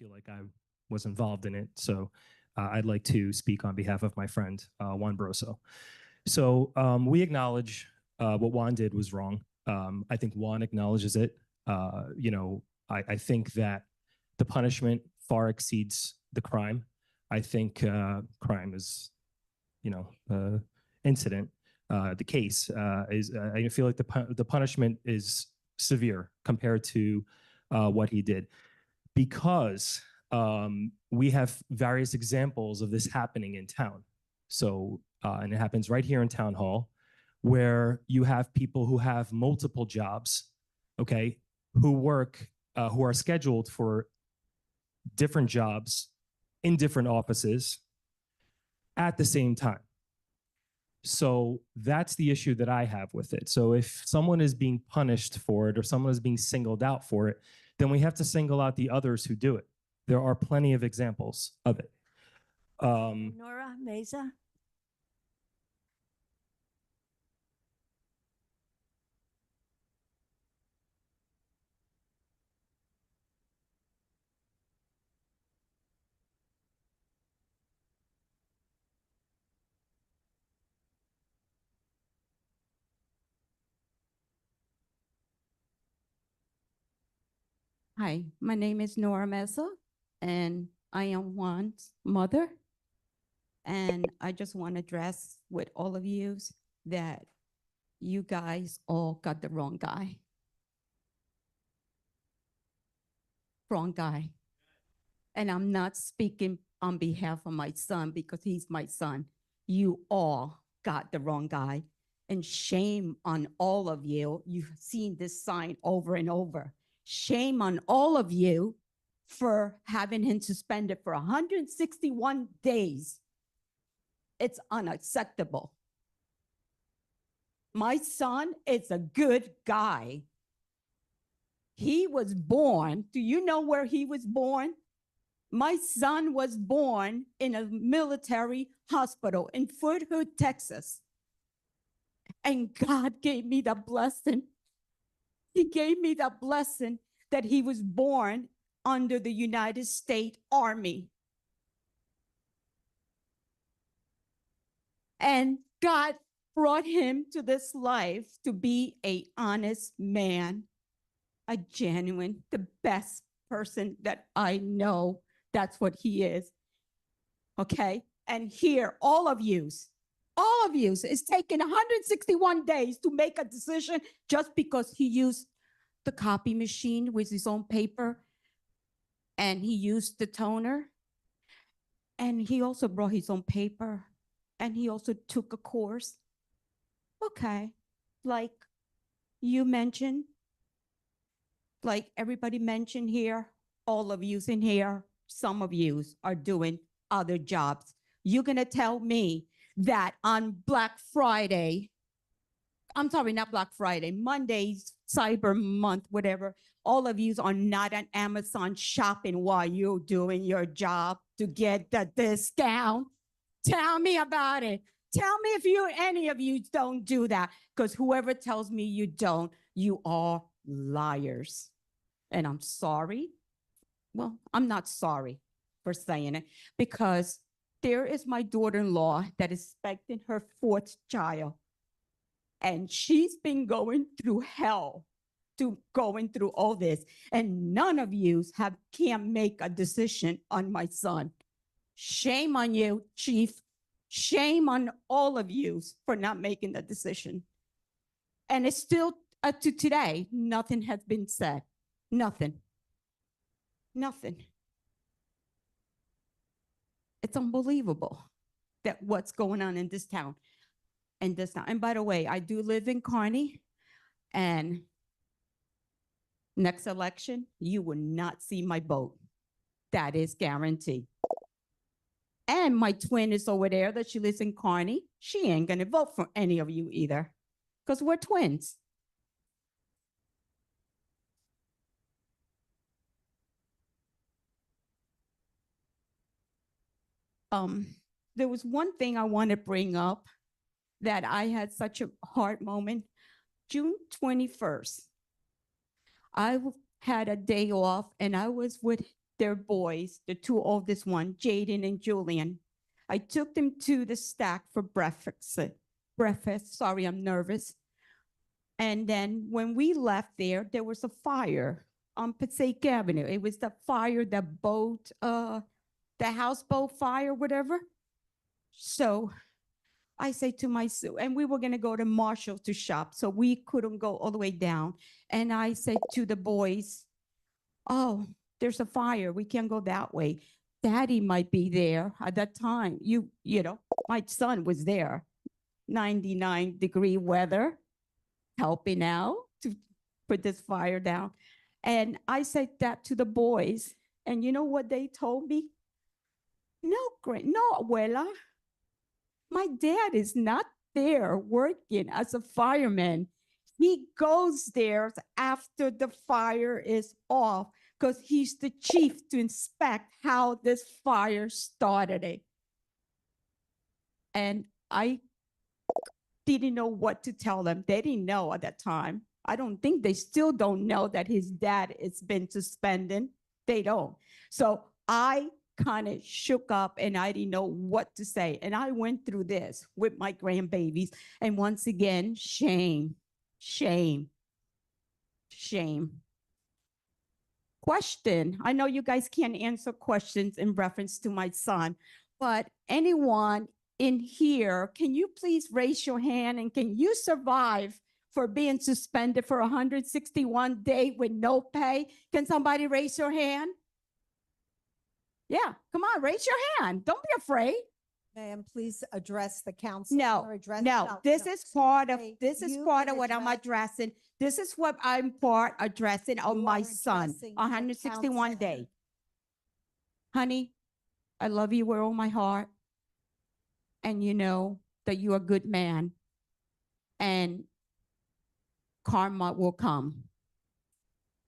feel like I was involved in it. So I'd like to speak on behalf of my friend, Juan Barroso. So we acknowledge what Juan did was wrong. I think Juan acknowledges it. I think that the punishment far exceeds the crime. I think crime is, incident. The case is, I feel like the punishment is severe compared to what he did, because we have various examples of this happening in town. So, and it happens right here in Town Hall, where you have people who have multiple jobs, okay, who work, who are scheduled for different jobs in different offices at the same time. So that's the issue that I have with it. So if someone is being punished for it or someone is being singled out for it, then we have to single out the others who do it. There are plenty of examples of it. Nora Meza. Hi, my name is Nora Meza, and I am Juan's mother. And I just want to address with all of you that you guys all got the wrong guy. Wrong guy. And I'm not speaking on behalf of my son because he's my son. You all got the wrong guy. And shame on all of you. You've seen this sign over and over. Shame on all of you for having him suspended for 161 days. It's unacceptable. My son is a good guy. He was born, do you know where he was born? My son was born in a military hospital in Fort Hood, Texas. And God gave me the blessing. He gave me the blessing that he was born under the United States Army. And God brought him to this life to be an honest man, a genuine, the best person that I know. That's what he is. Okay? And here, all of you, it's taken 161 days to make a decision just because he used the copy machine with his own paper and he used the toner. And he also brought his own paper and he also took a course. Okay, like you mentioned, like everybody mentioned here, all of you in here, some of you are doing other jobs. You're gonna tell me that on Black Friday, I'm sorry, not Black Friday, Monday's Cyber Month, whatever, all of you are not on Amazon shopping while you're doing your job to get the discount. Tell me about it. Tell me if any of you don't do that, because whoever tells me you don't, you are liars. And I'm sorry. Well, I'm not sorry for saying it, because there is my daughter-in-law that is expecting her 4th child. And she's been going through hell to going through all this. And none of you can't make a decision on my son. Shame on you, Chief. Shame on all of you for not making the decision. And it's still to today, nothing has been said. Nothing. Nothing. It's unbelievable that what's going on in this town. And by the way, I do live in Kearny, and next election, you will not see my vote. That is guaranteed. And my twin is over there that she lives in Kearny. She ain't gonna vote for any of you either, because we're twins. There was one thing I want to bring up that I had such a hard moment. June 21st, I had a day off and I was with their boys, the two oldest one, Jaden and Julian. I took them to the stack for breakfast. Sorry, I'm nervous. And then when we left there was a fire on Passaic Avenue. It was the fire, the boat, the houseboat fire, whatever. So I say to myself, and we were gonna go to Marshall to shop, so we couldn't go all the way down. And I said to the boys, oh, there's a fire, we can't go that way. Daddy might be there at that time. You know, my son was there, 99-degree weather, helping out to put this fire down. And I said that to the boys, and you know what they told me? No, abuela, my dad is not there working as a fireman. He goes there after the fire is off because he's the chief to inspect how this fire started it. And I didn't know what to tell them. They didn't know at that time. I don't think they still don't know that his dad has been suspended. They don't. So I kind of shook up and I didn't know what to say. And I went through this with my grandbabies. And once again, shame, shame, shame. Question. I know you guys can't answer questions in reference to my son, but anyone in here, can you please raise your hand and can you survive for being suspended for 161 days with no pay? Can somebody raise your hand? Yeah, come on, raise your hand. Don't be afraid. Ma'am, please address the council. No, or address no, this is part of, Hey, this is you part can of what I'm address- addressing. This is what I'm addressing of You my are son, addressing the 161 council. days. Honey, I love you with all my heart. And you know that you're a good man. And karma will come.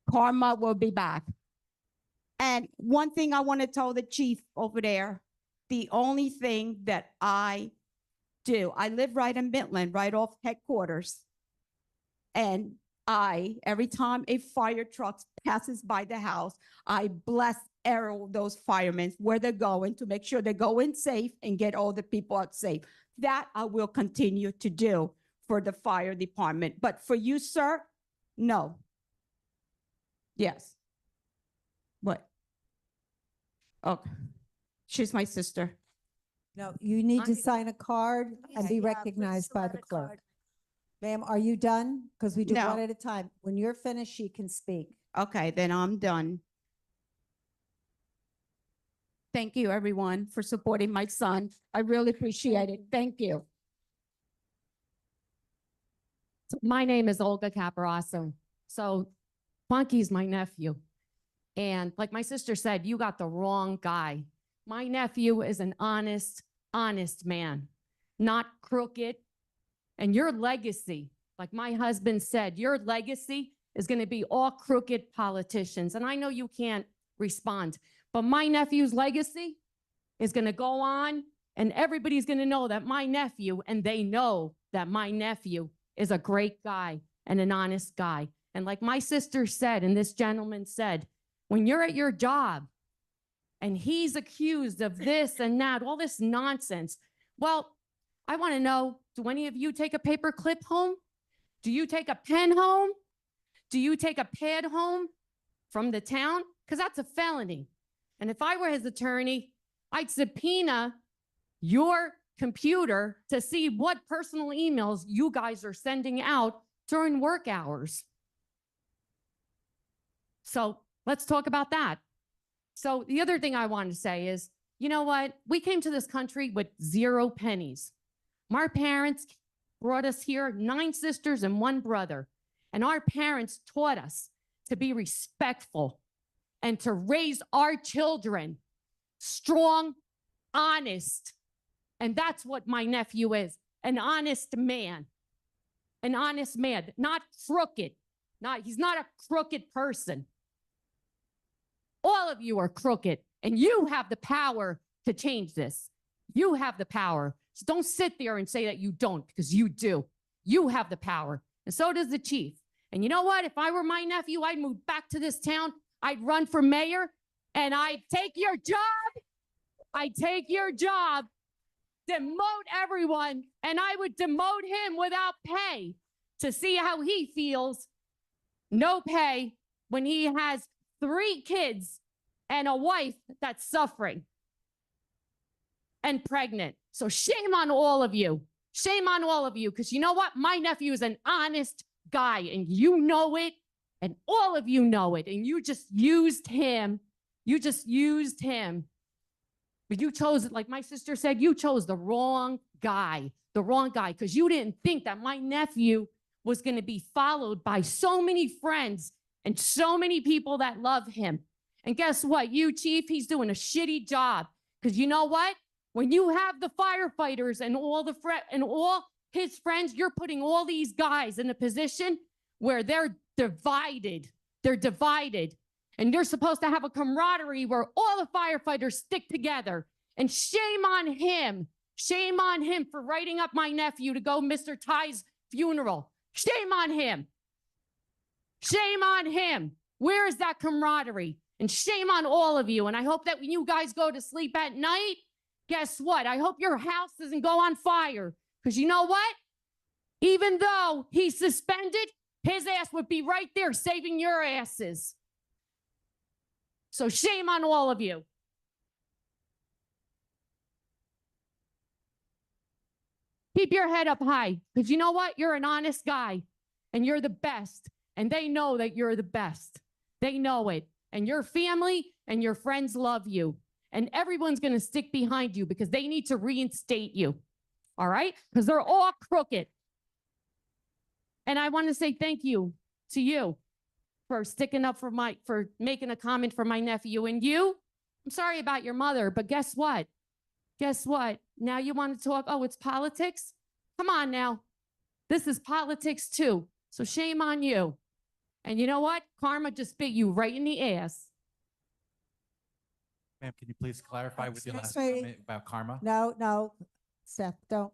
Karma will be back. And one thing I want to tell the chief over there, the only thing that I do, I live right in Midland, right off headquarters. And every time a fire truck passes by the house, I bless all those firemen where they're going to make sure they go in safe and get all the people out safe. That I will continue to do for the fire department. But for you, sir, no. Yes. What? Okay. She's my sister. No, you need to I- sign a card and be recognized by the clerk. Ma'am, are you done? Because we do No. one at a time. When you're finished, she can speak. Okay, then I'm done. Thank you, everyone, for supporting my son. I really appreciate it. Thank you. My name is Olga Caparasso. So Funky's my nephew. And like my sister said, you got the wrong guy. My nephew is an honest man, not crooked. And your legacy, like my husband said, your legacy is going to be all crooked politicians. And I know you can't respond, but my nephew's legacy is going to go on and everybody's going to know that my nephew, and they know that my nephew is a great guy and an honest guy. And like my sister said, and this gentleman said, when you're at your job and he's accused of this and that, all this nonsense, well, I want to know, do any of you take a paper clip home? Do you take a pen home? Do you take a pad home from the town? Because that's a felony. And if I were his attorney, I'd subpoena your computer to see what personal emails you guys are sending out during work hours. So let's talk about that. So the other thing I wanted to say is, you know what? We came to this country with 0 pennies. My parents brought us here, 9 sisters and 1 brother. And our parents taught us to be respectful and to raise our children strong, honest. And that's what my nephew is, an honest man. An honest man, not crooked. He's not a crooked person. All of you are crooked, and you have the power to change this. You have the power. So don't sit there and say that you don't, because you do. You have the power, and so does the chief. And you know what? If I were my nephew, I'd move back to this town. I'd run for mayor, and I take your job, demote everyone, and I would demote him without pay to see how he feels. No pay when he has 3 kids and a wife that's suffering and pregnant. So shame on all of you. Shame on all of you, because you know what? My nephew is an honest guy, and you know it, and all of you know it, and you just used him. You just used him. But you chose, like my sister said, you chose the wrong guy, because you didn't think that my nephew was going to be followed by so many friends and so many people that love him. And guess what? You, Chief, he's doing a shitty job, because you know what? When you have the firefighters and all his friends, you're putting all these guys in a position where they're divided. They're divided. And you're supposed to have a camaraderie where all the firefighters stick together. And shame on him. Shame on him for writing up my nephew to go Mr. Ty's funeral. Shame on him. Shame on him. Where is that camaraderie? And shame on all of you. And I hope that when you guys go to sleep at night, guess what? I hope your house doesn't go on fire. Because you know what? Even though he's suspended, his ass would be right there saving your asses. So shame on all of you. Keep your head up high, because you know what? You're an honest guy, and you're the best. And they know that you're the best. They know it. And your family and your friends love you. And everyone's going to stick behind you because they need to reinstate you. All right? Because they're all crooked. And I want to say thank you to you for sticking up for making a comment for my nephew. And you, I'm sorry about your mother, but guess what? Guess what? Now you want to talk, oh, it's politics? Come on now. This is politics too. So shame on you. And you know what? Karma just bit you right in the ass. Ma'am, can you please clarify with your last Excuse me. comment about karma? No, Steph, don't.